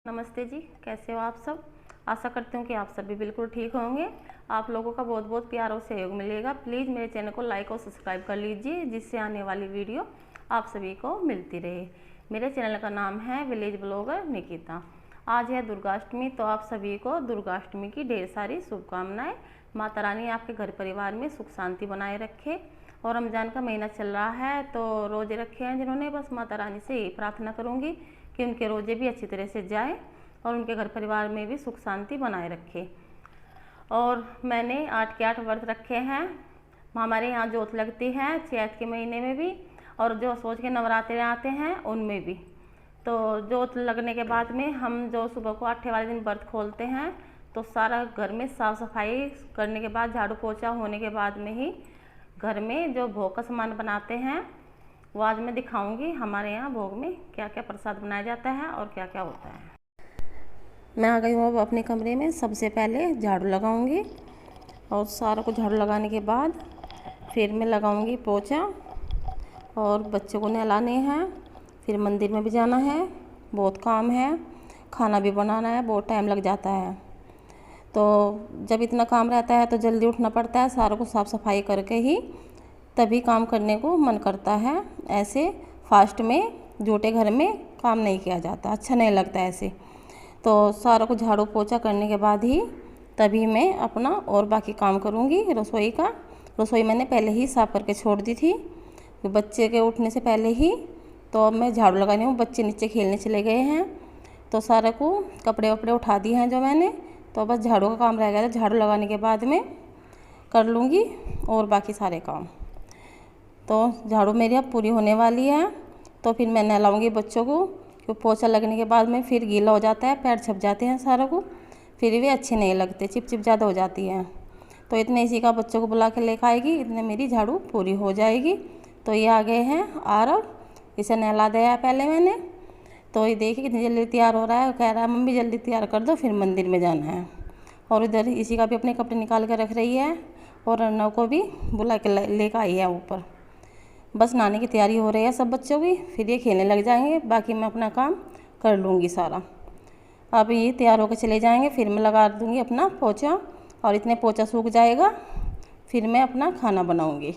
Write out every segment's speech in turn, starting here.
नमस्ते जी, कैसे हो आप सब। आशा करती हूँ कि आप सभी बिल्कुल ठीक होंगे। आप लोगों का बहुत बहुत प्यार और सहयोग मिलेगा। प्लीज़ मेरे चैनल को लाइक और सब्सक्राइब कर लीजिए, जिससे आने वाली वीडियो आप सभी को मिलती रहे। मेरे चैनल का नाम है विलेज ब्लॉगर निकिता। आज है दुर्गाष्टमी, तो आप सभी को दुर्गाष्टमी की ढेर सारी शुभकामनाएँ। माता रानी आपके घर परिवार में सुख शांति बनाए रखे। और रमज़ान का महीना चल रहा है, तो रोजे रखे हैं जिन्होंने, बस माता रानी से यही प्रार्थना करूँगी कि उनके रोजे भी अच्छी तरह से जाए और उनके घर परिवार में भी सुख शांति बनाए रखे। और मैंने 8 के 8 व्रत रखे हैं। हमारे यहाँ जोत लगती है चैत के महीने में भी, और जो सोच के नवरात्रे आते हैं उनमें भी। तो जोत लगने के बाद में हम जो सुबह को 8 वाले दिन व्रत खोलते हैं, तो सारा घर में साफ़ सफाई करने के बाद, झाड़ू पोछा होने के बाद में ही घर में जो भोग का सामान बनाते हैं वो आज मैं दिखाऊंगी। हमारे यहाँ भोग में क्या क्या प्रसाद बनाया जाता है और क्या क्या होता है। मैं आ गई हूँ अब अपने कमरे में। सबसे पहले झाड़ू लगाऊंगी, और सारा को झाड़ू लगाने के बाद फिर मैं लगाऊंगी पोछा, और बच्चों को नहलाने हैं, फिर मंदिर में भी जाना है, बहुत काम है, खाना भी बनाना है, बहुत टाइम लग जाता है। तो जब इतना काम रहता है तो जल्दी उठना पड़ता है, सारों को साफ़ सफाई करके ही तभी काम करने को मन करता है। ऐसे फास्ट में झूठे घर में काम नहीं किया जाता, अच्छा नहीं लगता ऐसे। तो सारा को झाड़ू पोछा करने के बाद ही तभी मैं अपना और बाकी काम करूँगी। रसोई का, रसोई मैंने पहले ही साफ़ करके छोड़ दी थी बच्चे के उठने से पहले ही। तो अब मैं झाड़ू लगानी हूँ, बच्चे नीचे खेलने चले गए हैं, तो सारे को कपड़े वपड़े उठा दिए हैं जो मैंने। तो बस झाड़ू का काम रह गया था, झाड़ू लगाने के बाद में कर लूँगी और बाकी सारे काम। तो झाड़ू मेरी अब पूरी होने वाली है, तो फिर मैं नहलाऊँगी बच्चों को, क्योंकि पोछा लगने के बाद में फिर गीला हो जाता है, पैर छप जाते हैं सारों को, फिर भी अच्छे नहीं लगते, चिप चिप ज़्यादा हो जाती है। तो इतने इसी का बच्चों को बुला के लेकर आएगी, इतने मेरी झाड़ू पूरी हो जाएगी। तो ये आ गए हैं आरव, इसे नहला दिया है पहले मैंने। तो ये देखिए कितनी जल्दी तैयार हो रहा है, कह रहा है मम्मी जल्दी तैयार कर दो, फिर मंदिर में जाना है। और इधर इसी का भी अपने कपड़े निकाल कर रख रही है, और अर्नव को भी बुला के लेकर आई है ऊपर। बस नहाने की तैयारी हो रही है सब बच्चों की, फिर ये खेलने लग जाएंगे, बाकी मैं अपना काम कर लूँगी सारा। अब ये तैयार होकर चले जाएंगे, फिर मैं लगा दूँगी अपना पोछा, और इतने पोछा सूख जाएगा फिर मैं अपना खाना बनाऊँगी।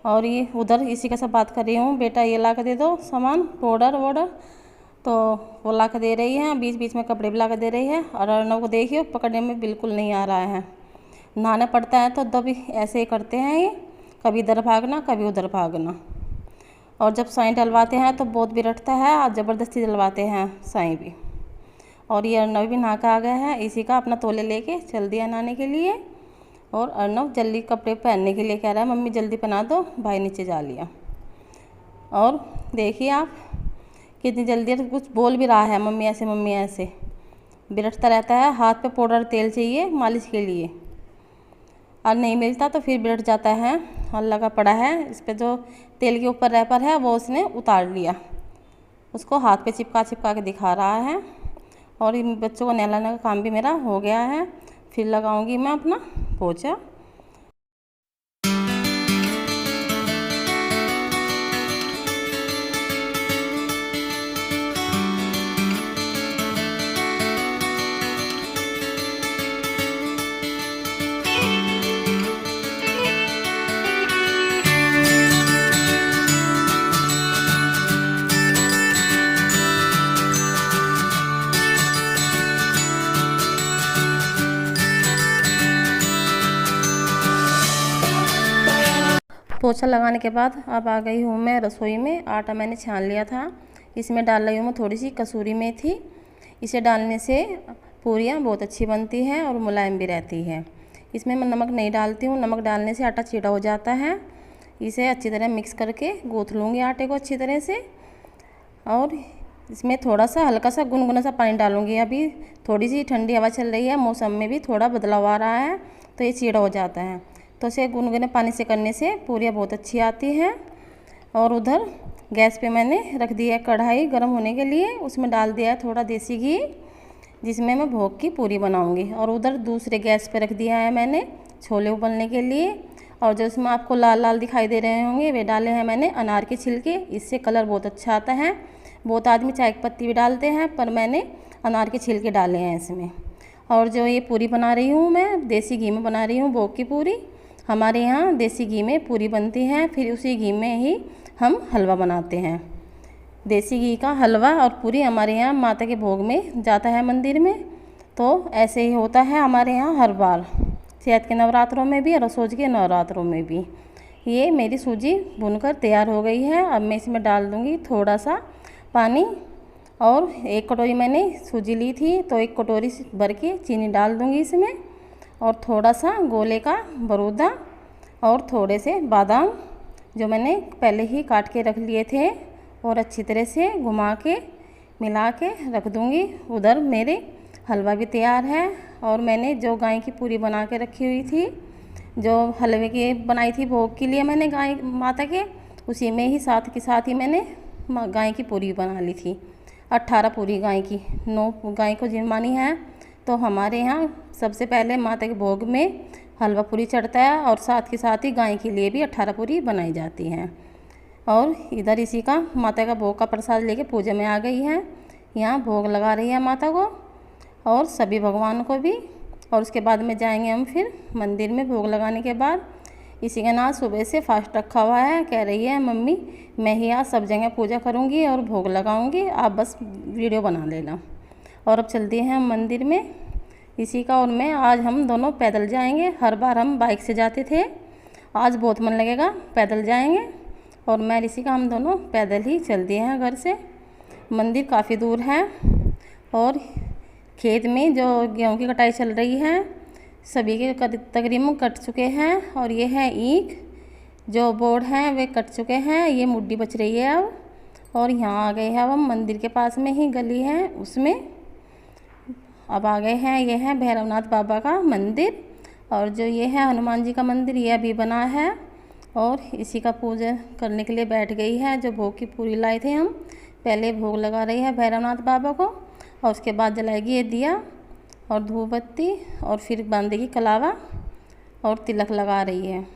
और ये उधर इसी का सब बात कर रही हूँ, बेटा ये ला कर दे दो सामान, पाउडर वाउडर, तो वो ला कर दे रही है। बीच बीच में कपड़े भी ला कर दे रही है। और अर्नव को देखिए पकड़ने में बिल्कुल नहीं आ रहा है, नहाना पड़ता है तो तभी ऐसे ही करते हैं ये, कभी इधर भागना कभी उधर भागना। और जब साईं डलवाते हैं तो बहुत भी रटता है, और ज़बरदस्ती डलवाते हैं साईं भी। और ये अर्नव भी नहा कर आ गया है, इसी का अपना तोले लेके चल दिया नहाने के लिए। और अर्नव जल्दी कपड़े पहनने के लिए कह रहा है मम्मी जल्दी पहना दो, भाई नीचे जा लिया। और देखिए आप कितनी जल्दी, कुछ बोल भी रहा है मम्मी ऐसे बिरटता रहता है। हाथ पे पाउडर तेल चाहिए मालिश के लिए, और नहीं मिलता तो फिर बिरट जाता है। और लगा पड़ा है इस पर, जो तेल के ऊपर रैपर है वो उसने उतार लिया, उसको हाथ पे चिपका चिपका के दिखा रहा है। और इन बच्चों को नहलाने का काम भी मेरा हो गया है, फिर लगाऊंगी मैं अपना पोछा। पोछा लगाने के बाद अब आ गई हूँ मैं रसोई में। आटा मैंने छान लिया था, इसमें डाल रही हूँ मैं थोड़ी सी कसूरी मेथी। इसे डालने से पूरियाँ बहुत अच्छी बनती हैं और मुलायम भी रहती है। इसमें मैं नमक नहीं डालती हूँ, नमक डालने से आटा चीड़ा हो जाता है। इसे अच्छी तरह मिक्स करके गूँथ लूँगी आटे को अच्छी तरह से। और इसमें थोड़ा सा हल्का सा गुनगुना सा पानी डालूँगी। अभी थोड़ी सी ठंडी हवा चल रही है, मौसम में भी थोड़ा बदलाव आ रहा है, तो ये चीड़ा हो जाता है। तो इसे गुनगुने पानी से करने से पूरियाँ बहुत अच्छी आती हैं। और उधर गैस पे मैंने रख दिया है कढ़ाई गर्म होने के लिए, उसमें डाल दिया है थोड़ा देसी घी, जिसमें मैं भोग की पूरी बनाऊंगी। और उधर दूसरे गैस पे रख दिया है मैंने छोले उबलने के लिए। और जो इसमें आपको लाल लाल दिखाई दे रहे होंगे वे डाले हैं मैंने अनार के छिलके, इससे कलर बहुत अच्छा आता है। बहुत आदमी चाय की पत्ती भी डालते हैं, पर मैंने अनार के छिलके डाले हैं इसमें। और जो ये पूरी बना रही हूँ मैं देसी घी में बना रही हूँ भोग की पूरी। हमारे यहाँ देसी घी में पूरी बनती है, फिर उसी घी में ही हम हलवा बनाते हैं। देसी घी का हलवा और पूरी हमारे यहाँ माता के भोग में जाता है मंदिर में। तो ऐसे ही होता है हमारे यहाँ हर बार, चैत के नवरात्रों में भी और असोज के नवरात्रों में भी। ये मेरी सूजी भुनकर तैयार हो गई है। अब मैं इसमें डाल दूँगी थोड़ा सा पानी, और 1 कटोरी मैंने सूजी ली थी तो 1 कटोरी भर के चीनी डाल दूँगी इसमें, और थोड़ा सा गोले का बरूदा और थोड़े से बादाम जो मैंने पहले ही काट के रख लिए थे, और अच्छी तरह से घुमा के मिला के रख दूँगी। उधर मेरे हलवा भी तैयार है, और मैंने जो गाय की पूरी बना के रखी हुई थी, जो हलवे की बनाई थी भोग के लिए मैंने गाय माता के, उसी में ही साथ के साथ ही मैंने गाय की पूरी बना ली थी। 18 पूरी गाय की, 9 गाय को जिमानी है। तो हमारे यहाँ सबसे पहले माता के भोग में हलवा पूरी चढ़ता है, और साथ के साथ ही गाय के लिए भी 18 पूरी बनाई जाती हैं। और इधर इसी का माता का भोग का प्रसाद लेके पूजा में आ गई है। यहाँ भोग लगा रही है माता को और सभी भगवान को भी। और उसके बाद में जाएंगे हम फिर मंदिर में। भोग लगाने के बाद इसी का नाम सुबह से फास्ट रखा हुआ है। कह रही है मम्मी मैं ही आज सब जगह पूजा करूँगी और भोग लगाऊँगी, आप बस वीडियो बना लेना। और अब चलते हैं हम मंदिर में इसी का। और मैं आज हम दोनों पैदल जाएंगे। हर बार हम बाइक से जाते थे, आज बहुत मन लगेगा, पैदल जाएंगे। और मैं इसी का हम दोनों पैदल ही चल दिए हैं घर से। मंदिर काफ़ी दूर है, और खेत में जो गेहूँ की कटाई चल रही है सभी के तकरीबन कट चुके हैं। और ये है ईख, जो बोर्ड हैं वे कट चुके हैं, ये मुड्डी बच रही है अब। और यहाँ आ गए हैं अब हम मंदिर के पास में ही गली है उसमें अब आ गए हैं। ये है भैरवनाथ बाबा का मंदिर, और जो ये है हनुमान जी का मंदिर, ये अभी बना है। और इसी का पूजा करने के लिए बैठ गई है। जो भोग की पूरी लाए थे हम, पहले भोग लगा रही है भैरवनाथ बाबा को, और उसके बाद जलाएगी ये दिया और धूप बत्ती, और फिर बांधेगी कलावा और तिलक लगा रही है।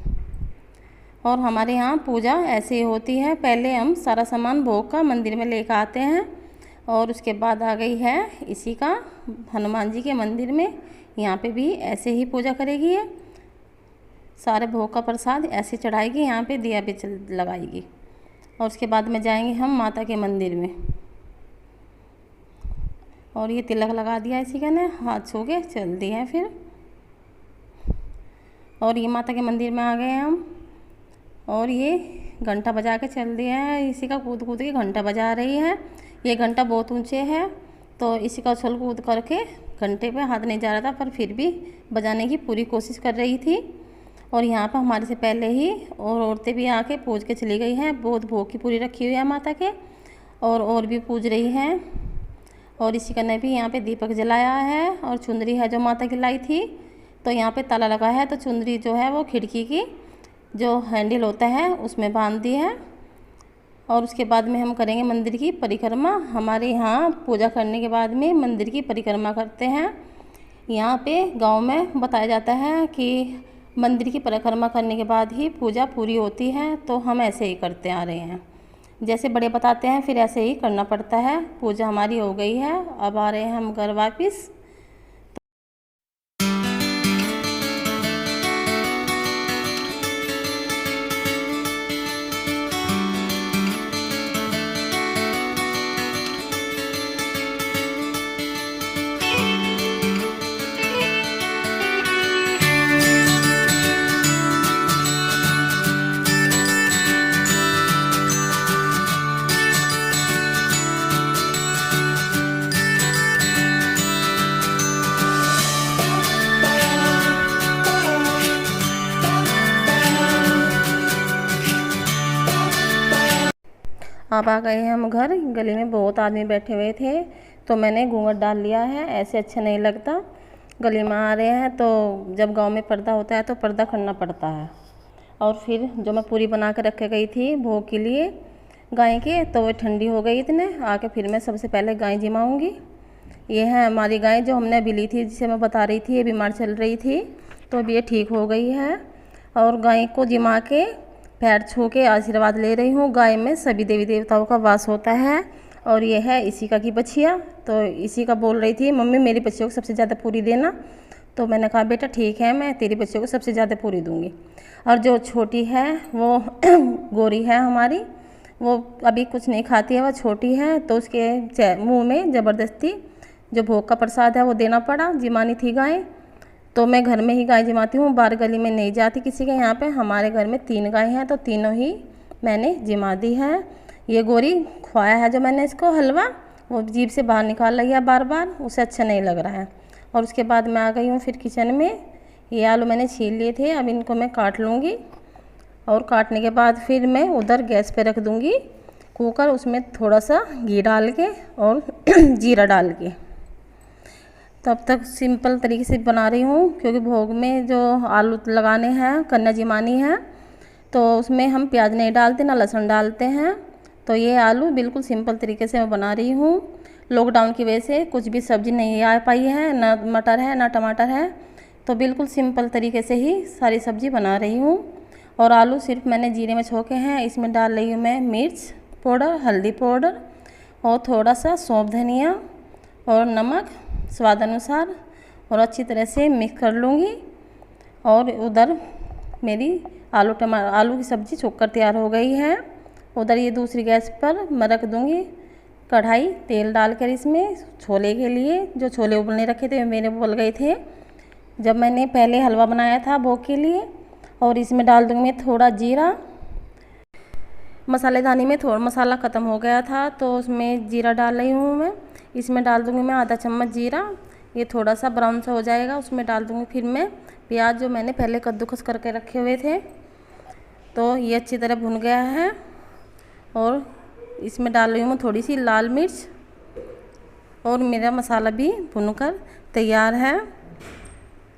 और हमारे यहाँ पूजा ऐसे ही होती है, पहले हम सारा सामान भोग का मंदिर में लेकर आते हैं, और उसके बाद आ गई है इसी का हनुमान जी के मंदिर में। यहाँ पे भी ऐसे ही पूजा करेगी है, सारे भोग का प्रसाद ऐसे चढ़ाएगी, यहाँ पे दिया भी लगाएगी। और उसके बाद में जाएंगे हम माता के मंदिर में। और ये तिलक लगा दिया इसी का ने, हाथ छू के चल दिए हैं फिर। और ये माता के मंदिर में आ गए हैं हम, और ये घंटा बजा के चल दिया है। इसी का कूद कूद के घंटा बजा रही है। ये घंटा बहुत ऊंचे है, तो इसी का उछल कूद करके घंटे पे हाथ नहीं जा रहा था, पर फिर भी बजाने की पूरी कोशिश कर रही थी। और यहाँ पर हमारे से पहले ही और औरतें भी आके पूज के चली गई हैं। बहुत भोग की पूरी रखी हुई है माता के, और भी पूज रही हैं। और इसी का ने भी यहाँ पे दीपक जलाया है, और चुंदरी है जो माता की लाई थी, तो यहाँ पे ताला लगा है, तो चुंदरी जो है वो खिड़की की जो हैंडल होता है उसमें बांध दी है। और उसके बाद में हम करेंगे मंदिर की परिक्रमा। हमारे यहाँ पूजा करने के बाद में मंदिर की परिक्रमा करते हैं। यहाँ पे गांव में बताया जाता है कि मंदिर की परिक्रमा करने के बाद ही पूजा पूरी होती है, तो हम ऐसे ही करते आ रहे हैं। जैसे बड़े बताते हैं फिर ऐसे ही करना पड़ता है। पूजा हमारी हो गई है, अब आ रहे हैं हम घर वापस। अब आ गए हैं हम घर। गली में बहुत आदमी बैठे हुए थे, तो मैंने घूंघट डाल लिया है, ऐसे अच्छा नहीं लगता। गली में आ रहे हैं तो जब गांव में पर्दा होता है तो पर्दा करना पड़ता है। और फिर जो मैं पूरी बना कर रख गई थी भोग के लिए गाय के, तो वो ठंडी हो गई इतने आके फिर मैं सबसे पहले गाय जिमाऊँगी। ये है हमारी गाय जो हमने अभी ली थी, जिसे मैं बता रही थी ये बीमार चल रही थी, तो अब ये ठीक हो गई है। और गाय को जिमा के पैर छू के आशीर्वाद ले रही हूँ। गाय में सभी देवी देवताओं का वास होता है, और ये है इशिका की बच्चियाँ। तो इशिका बोल रही थी मम्मी मेरी बच्चियों को सबसे ज़्यादा पूरी देना। तो मैंने कहा बेटा ठीक है, मैं तेरी बच्चियों को सबसे ज़्यादा पूरी दूँगी। और जो छोटी है वो गोरी है हमारी, वो अभी कुछ नहीं खाती है, वो छोटी है। तो उसके मुँह में ज़बरदस्ती जो भोग का प्रसाद है वो देना पड़ा। जिमानी थी गाय, तो मैं घर में ही गाय जिमाती हूँ, बाहर गली में नहीं जाती किसी के यहाँ पे। हमारे घर में 3 गाय हैं, तो तीनों ही मैंने जिमा दी है। ये गोरी खुआया है जो मैंने इसको हलवा, वो जीभ से बाहर निकाल रही है बार बार, उसे अच्छा नहीं लग रहा है। और उसके बाद मैं आ गई हूँ फिर किचन में। ये आलू मैंने छील लिए थे, अब इनको मैं काट लूँगी। और काटने के बाद फिर मैं उधर गैस पे रख दूँगी कुकर, उसमें थोड़ा सा घी डाल के और जीरा डाल के। तब तक सिंपल तरीके से बना रही हूँ, क्योंकि भोग में जो आलू लगाने हैं, कन्या जिमानी है, तो उसमें हम प्याज नहीं डालते ना लहसुन डालते हैं। तो ये आलू बिल्कुल सिंपल तरीके से मैं बना रही हूँ। लॉकडाउन की वजह से कुछ भी सब्ज़ी नहीं आ पाई है, ना मटर है ना टमाटर है, तो बिल्कुल सिंपल तरीके से ही सारी सब्ज़ी बना रही हूँ। और आलू सिर्फ मैंने जीरे में छोके हैं। इसमें डाल रही हूँ मैं मिर्च पाउडर, हल्दी पाउडर और थोड़ा सा सौंफ धनिया और नमक स्वाद अनुसार, और अच्छी तरह से मिक्स कर लूँगी। और उधर मेरी आलू की सब्ज़ी छोककर तैयार हो गई है। उधर ये दूसरी गैस पर मैं रख दूँगी कढ़ाई, तेल डालकर इसमें छोले के लिए, जो छोले उबलने रखे थे मेरे उबल गए थे जब मैंने पहले हलवा बनाया था भोग के लिए। और इसमें डाल दूँगी मैं थोड़ा जीरा। मसालेदानी में थोड़ा मसाला ख़त्म हो गया था, तो उसमें जीरा डाल रही हूँ मैं। इसमें डाल दूँगी मैं आधा चम्मच जीरा। ये थोड़ा सा ब्राउन सा हो जाएगा, उसमें डाल दूँगी फिर मैं प्याज जो मैंने पहले कद्दूकस करके रखे हुए थे। तो ये अच्छी तरह भुन गया है। और इसमें डाल रही हूँ मैं थोड़ी सी लाल मिर्च। और मेरा मसाला भी भुनकर तैयार है।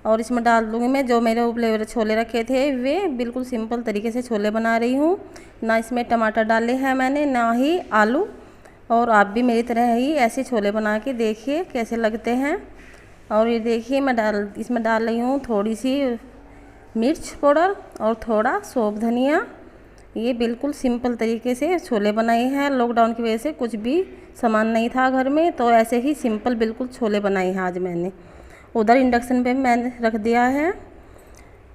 और इसमें डाल दूँगी मैं जो मेरे उबले हुए छोले रखे थे, वे बिल्कुल सिंपल तरीके से छोले बना रही हूँ। ना इसमें टमाटर डाले हैं मैंने, ना ही आलू। और आप भी मेरी तरह ही ऐसे छोले बना के देखिए कैसे लगते हैं। और ये देखिए मैं इसमें डाल रही हूँ थोड़ी सी मिर्च पाउडर और थोड़ा सौंफ धनिया। ये बिल्कुल सिंपल तरीके से छोले बनाए हैं। लॉकडाउन की वजह से कुछ भी सामान नहीं था घर में, तो ऐसे ही सिंपल बिल्कुल छोले बनाए हैं आज मैंने। उधर इंडक्शन पे मैंने रख दिया है।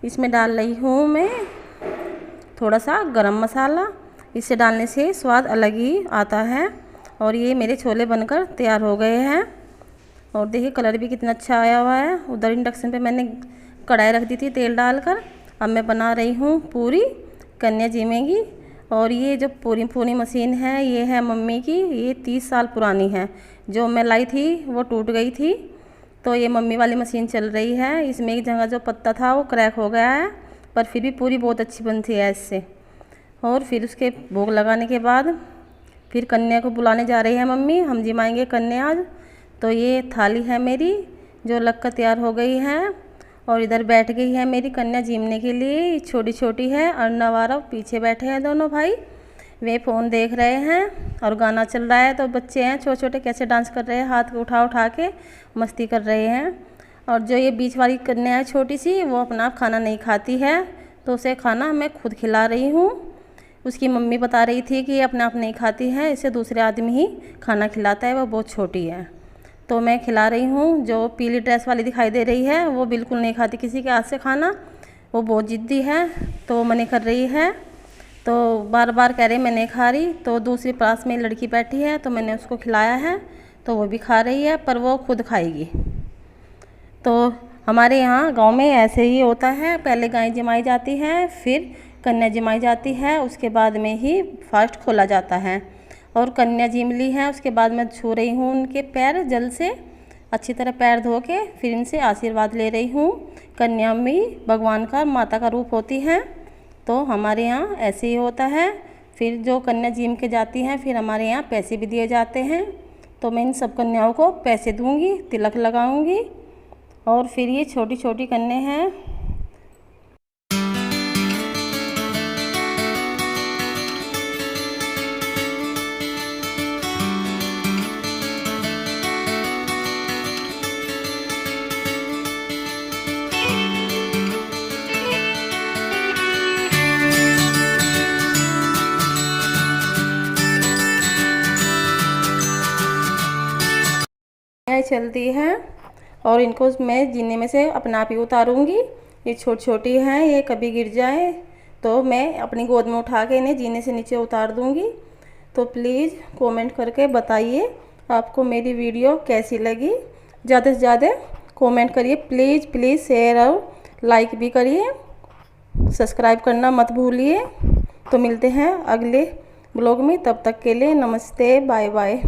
इसमें डाल रही हूँ मैं थोड़ा सा गरम मसाला, इसे डालने से स्वाद अलग ही आता है। और ये मेरे छोले बनकर तैयार हो गए हैं। और देखिए कलर भी कितना अच्छा आया हुआ है। उधर इंडक्शन पे मैंने कढ़ाई रख दी थी तेल डालकर। अब मैं बना रही हूँ पूरी कन्या जिमेगी। और ये जो पूरी मशीन है, ये है मम्मी की, ये 30 साल पुरानी है। जो मैं लाई थी वो टूट गई थी, तो ये मम्मी वाली मशीन चल रही है। इसमें एक जगह जो पत्ता था वो क्रैक हो गया है, पर फिर भी पूरी बहुत अच्छी बनती है इससे। और फिर उसके भोग लगाने के बाद फिर कन्या को बुलाने जा रही है मम्मी, हम जिमाएंगे कन्या आज। तो ये थाली है मेरी जो लगकर तैयार हो गई है। और इधर बैठ गई है मेरी कन्या जिमने के लिए। छोटी छोटी है, अर्नव आरव पीछे बैठे हैं दोनों भाई, वे फ़ोन देख रहे हैं और गाना चल रहा है। तो बच्चे हैं छोटे छोटे कैसे डांस कर रहे हैं, हाथ उठा उठा के मस्ती कर रहे हैं। और जो ये बीच वाली कन्या है छोटी सी, वो अपना खाना नहीं खाती है, तो उसे खाना मैं खुद खिला रही हूँ। उसकी मम्मी बता रही थी कि अपने आप नहीं खाती है, इसे दूसरे आदमी ही खाना खिलाता है, वो बहुत छोटी है। तो मैं खिला रही हूँ। जो पीली ड्रेस वाली दिखाई दे रही है वो बिल्कुल नहीं खाती किसी के हाथ से खाना, वो बहुत ज़िद्दी है, तो वो मना कर रही है। तो बार बार कह रही मैं नहीं खा रही। तो दूसरी पास में लड़की बैठी है, तो मैंने उसको खिलाया है, तो वो भी खा रही है, पर वो खुद खाएगी। तो हमारे यहाँ गांव में ऐसे ही होता है, पहले गाय जमाई जाती है, फिर कन्या जमाई जाती है, उसके बाद में ही फास्ट खोला जाता है। और कन्या जिम ली है, उसके बाद मैं छू रही हूँ उनके पैर जल से, अच्छी तरह पैर धो के फिर इनसे आशीर्वाद ले रही हूँ। कन्या में भगवान का, माता का रूप होती है, तो हमारे यहाँ ऐसे ही होता है। फिर जो कन्या जिम के जाती हैं, फिर हमारे यहाँ पैसे भी दिए जाते हैं। तो मैं इन सब कन्याओं को पैसे दूँगी, तिलक लगाऊँगी। और फिर ये छोटी छोटी कन्या हैं। चलती हैं और इनको मैं जीने में से अपने आप ही उतारूँगी। ये छोटी छोटी हैं, ये कभी गिर जाए तो मैं अपनी गोद में उठा के इन्हें जीने से नीचे उतार दूँगी। तो प्लीज़ कमेंट करके बताइए आपको मेरी वीडियो कैसी लगी। ज़्यादा से ज़्यादा कमेंट करिए प्लीज़ प्लीज़, शेयर और लाइक भी करिए, सब्सक्राइब करना मत भूलिए। तो मिलते हैं अगले ब्लॉग में, तब तक के लिए नमस्ते, बाय बाय।